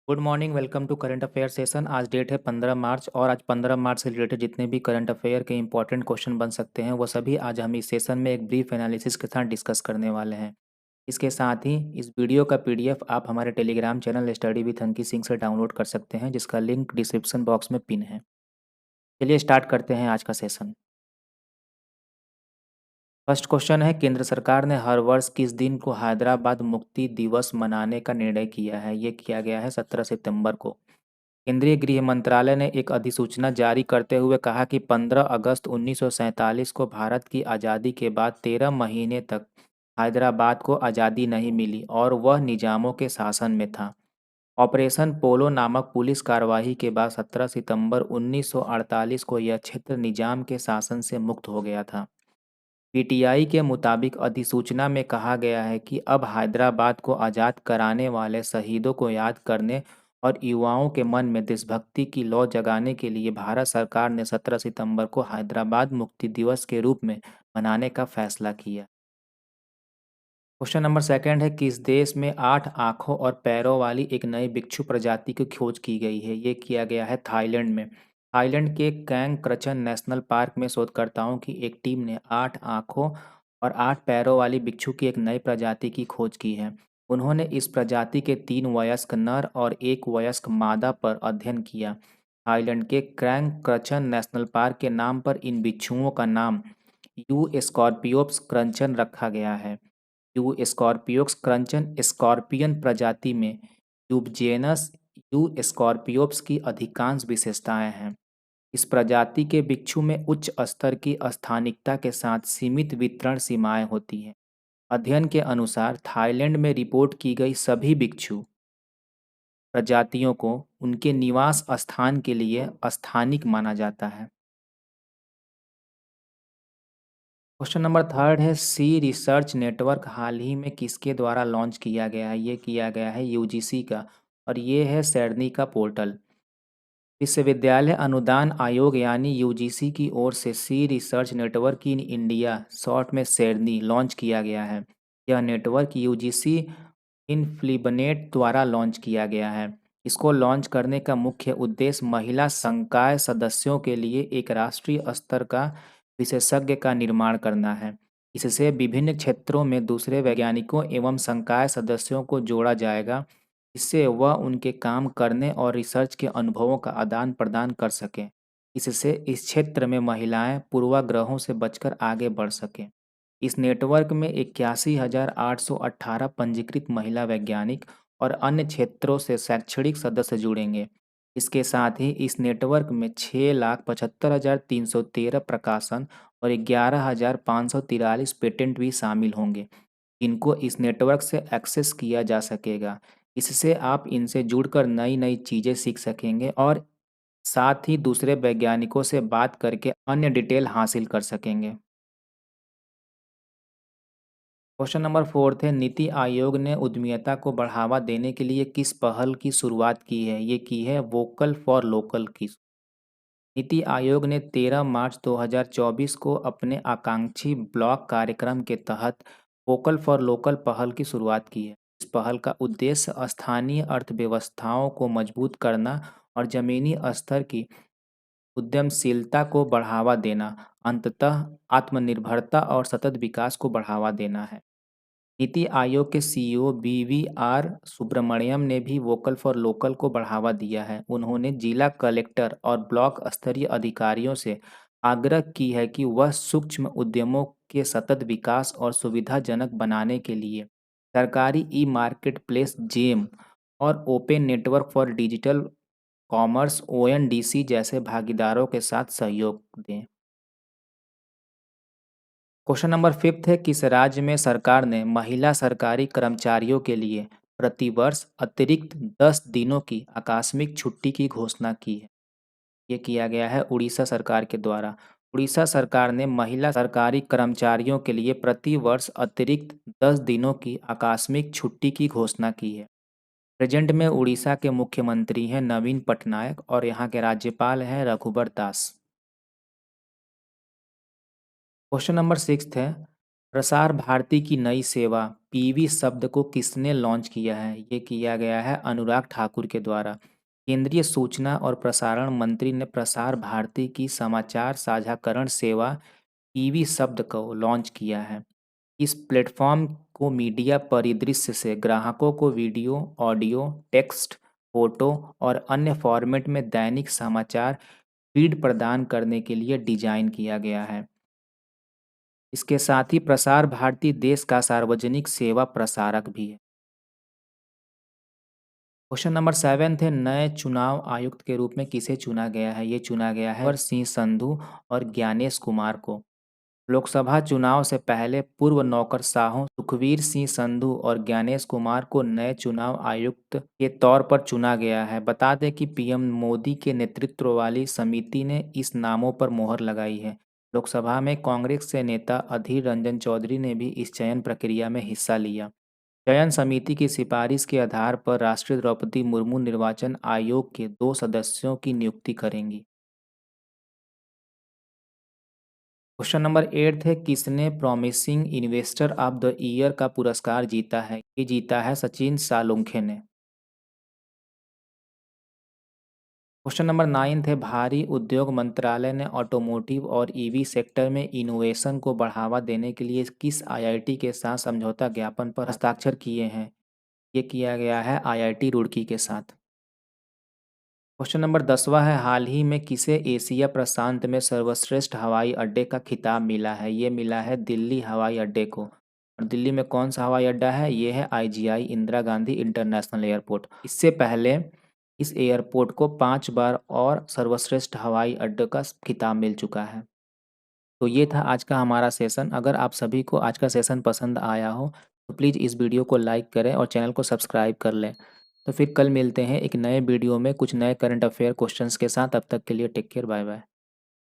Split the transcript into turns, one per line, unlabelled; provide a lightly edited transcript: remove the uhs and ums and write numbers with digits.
Good morning, welcome to current affair session. आज date है 15 मार्च और आज 15 मार्च से रिलेटेड जितने भी करंट अफेयर के इंपॉर्टेंट क्वेश्चन बन सकते हैं वो सभी आज हम इस सेशन में एक ब्रीफ एनालिसिस के साथ डिस्कस करने वाले हैं। इसके साथ ही इस वीडियो का पीडीएफ आप हमारे टेलीग्राम चैनल स्टडी विथ अंकी सिंह से डाउनलोड कर सकते हैं, जिसका लिंक डिस्क्रिप्शन बॉक्स में पिन है। चलिए स्टार्ट करते हैं आज का सेशन। फर्स्ट क्वेश्चन है, केंद्र सरकार ने हर वर्ष किस दिन को हैदराबाद मुक्ति दिवस मनाने का निर्णय किया है? ये किया गया है 17 सितंबर को। केंद्रीय गृह मंत्रालय ने एक अधिसूचना जारी करते हुए कहा कि 15 अगस्त 1947 को भारत की आज़ादी के बाद 13 महीने तक हैदराबाद को आज़ादी नहीं मिली और वह निजामों के शासन में था। ऑपरेशन पोलो नामक पुलिस कार्रवाई के बाद 17 सितंबर 1948 को यह क्षेत्र निजाम के शासन से मुक्त हो गया था। पीटीआई के मुताबिक अधिसूचना में कहा गया है कि अब हैदराबाद को आज़ाद कराने वाले शहीदों को याद करने और युवाओं के मन में देशभक्ति की लौ जगाने के लिए भारत सरकार ने 17 सितंबर को हैदराबाद मुक्ति दिवस के रूप में मनाने का फैसला किया। क्वेश्चन नंबर सेकंड है, किस देश में 8 आँखों और पैरों वाली एक नई बिच्छू प्रजाति की खोज की गई है? ये किया गया है थाईलैंड में। थाईलैंड के कैंग क्रचन नेशनल पार्क में शोधकर्ताओं की एक टीम ने 8 आँखों और 8 पैरों वाली बिच्छू की एक नई प्रजाति की खोज की है। उन्होंने इस प्रजाति के 3 वयस्क नर और 1 वयस्क मादा पर अध्ययन किया। थाईलैंड के कैंग क्रचन नेशनल पार्क के नाम पर इन बिच्छुओं का नाम यू स्कॉर्पियोप्स क्रंचन रखा गया है। यू स्कॉर्पियोप्स क्रंचन स्कॉर्पियन प्रजाति में यूबजेनस यू स्कॉर्पियोप्स की अधिकांश विशेषताएं हैं। इस प्रजाति के बिच्छू में उच्च स्तर की स्थानिकता के साथ सीमित वितरण सीमाएं होती हैं। अध्ययन के अनुसार थाईलैंड में रिपोर्ट की गई सभी बिच्छू प्रजातियों को उनके निवास स्थान के लिए स्थानिक माना जाता है। क्वेश्चन नंबर थर्ड है, सी रिसर्च नेटवर्क हाल ही में किसके द्वारा लॉन्च किया गया है? ये किया गया है यूजीसी का और ये है सैरनी का पोर्टल। विश्वविद्यालय अनुदान आयोग यानी यूजीसी की ओर से C research network in India short में सैरनी लॉन्च किया गया है। यह नेटवर्क यूजीसी इन्फ्लिबनेट द्वारा लॉन्च किया गया है। इसको लॉन्च करने का मुख्य उद्देश्य महिला संकाय सदस्यों के लिए एक राष्ट्रीय स्तर का विशेषज्ञ का निर्माण करना है। इससे विभिन्न क्षेत्रों में दूसरे वैज्ञानिकों एवं संकाय सदस्यों को जोड़ा जाएगा, इससे वह उनके काम करने और रिसर्च के अनुभवों का आदान प्रदान कर सकें। इससे इस क्षेत्र में महिलाएं पूर्वाग्रहों से बचकर आगे बढ़ सकें। इस नेटवर्क में 81,818 पंजीकृत महिला वैज्ञानिक और अन्य क्षेत्रों से शैक्षणिक सदस्य जुड़ेंगे। इसके साथ ही इस नेटवर्क में 6,75,313 प्रकाशन और 11,543 पेटेंट भी शामिल होंगे, जिनको इस नेटवर्क से एक्सेस किया जा सकेगा। इससे आप इनसे जुड़कर नई नई चीज़ें सीख सकेंगे और साथ ही दूसरे वैज्ञानिकों से बात करके अन्य डिटेल हासिल कर सकेंगे। क्वेश्चन नंबर फोर्थ है, नीति आयोग ने उद्यमिता को बढ़ावा देने के लिए किस पहल की शुरुआत की है? ये की है वोकल फॉर लोकल की। नीति आयोग ने 13 मार्च 2024 को अपने आकांक्षी ब्लॉक कार्यक्रम के तहत वोकल फॉर लोकल पहल की शुरुआत की है। इस पहल का उद्देश्य स्थानीय अर्थव्यवस्थाओं को मजबूत करना और जमीनी स्तर की उद्यमशीलता को बढ़ावा देना, अंततः आत्मनिर्भरता और सतत विकास को बढ़ावा देना है। नीति आयोग के सीईओ बीवीआर सुब्रमण्यम ने भी वोकल फॉर लोकल को बढ़ावा दिया है। उन्होंने जिला कलेक्टर और ब्लॉक स्तरीय अधिकारियों से आग्रह की है कि वह सूक्ष्म उद्यमों के सतत विकास और सुविधाजनक बनाने के लिए सरकारी ई मार्केट प्लेस जेम और open network for digital commerce ONDC जैसे भागीदारों के साथ सहयोग दें। क्वेश्चन नंबर फिफ्थ है, किस राज्य में सरकार ने महिला सरकारी कर्मचारियों के लिए प्रतिवर्ष अतिरिक्त 10 दिनों की आकस्मिक छुट्टी की घोषणा की है? ये किया गया है उड़ीसा सरकार के द्वारा। उड़ीसा सरकार ने महिला सरकारी कर्मचारियों के लिए प्रतिवर्ष अतिरिक्त 10 दिनों की आकस्मिक छुट्टी की घोषणा की है। प्रेजेंट में उड़ीसा के मुख्यमंत्री हैं नवीन पटनायक और यहाँ के राज्यपाल हैं Raghubar Das. Question number sixth है, प्रसार भारती की नई सेवा पीवी शब्द को किसने लॉन्च किया है? ये किया गया है अनुराग ठाकुर के द्वारा। केंद्रीय सूचना और प्रसारण मंत्री ने प्रसार भारती की समाचार साझाकरण सेवा पीवी शब्द को लॉन्च किया है। इस प्लेटफॉर्म को मीडिया परिदृश्य से ग्राहकों को वीडियो, ऑडियो, टेक्स्ट, फोटो और अन्य फॉर्मेट में दैनिक समाचार फीड प्रदान करने के लिए डिज़ाइन किया गया है। इसके साथ ही प्रसार भारती देश का सार्वजनिक सेवा प्रसारक भी है। क्वेश्चन नंबर 7 थे, नए चुनाव आयुक्त के रूप में किसे चुना गया है? ये चुना गया है सिंह संधू और ज्ञानेश कुमार को। लोकसभा चुनाव से पहले पूर्व नौकरशाहों सुखवीर सिंह संधू और ज्ञानेश कुमार को नए चुनाव आयुक्त के तौर पर चुना गया है। बता दें कि पीएम मोदी के नेतृत्व वाली समिति ने इस नामों पर मोहर लगाई है। लोकसभा में कांग्रेस से नेता अधीर रंजन चौधरी ने भी इस चयन प्रक्रिया में हिस्सा लिया। चयन समिति की सिफारिश के आधार पर राष्ट्रपति द्रौपदी मुर्मू निर्वाचन आयोग के 2 सदस्यों की नियुक्ति करेंगी। क्वेश्चन नंबर 8 है, किसने promising investor of the year का पुरस्कार जीता है? ये जीता है सचिन सालुंखे ने। क्वेश्चन नंबर 9 है, भारी उद्योग मंत्रालय ने ऑटोमोटिव और ईवी सेक्टर में इनोवेशन को बढ़ावा देने के लिए किस आईआईटी के साथ समझौता ज्ञापन पर हस्ताक्षर किए हैं? ये किया गया है आईआईटी रुड़की के साथ। क्वेश्चन नंबर 10वां है, हाल ही में किसे एशिया प्रशांत में सर्वश्रेष्ठ हवाई अड्डे का खिताब मिला है? ये मिला है दिल्ली हवाई अड्डे को। और दिल्ली में कौन सा हवाई अड्डा है? ये है IGI Indira Gandhi international airport. इससे पहले इस एयरपोर्ट को 5 बार और सर्वश्रेष्ठ हवाई अड्डे का खिताब मिल चुका है। तो ये था आज का हमारा सेशन। अगर आप सभी को आज का सेशन पसंद आया हो तो प्लीज़ इस वीडियो को लाइक करें और चैनल को सब्सक्राइब कर लें। तो फिर कल मिलते हैं एक नए वीडियो में कुछ नए करंट अफेयर क्वेश्चंस के साथ। तब तक के लिए टेक केयर, बाय बाय।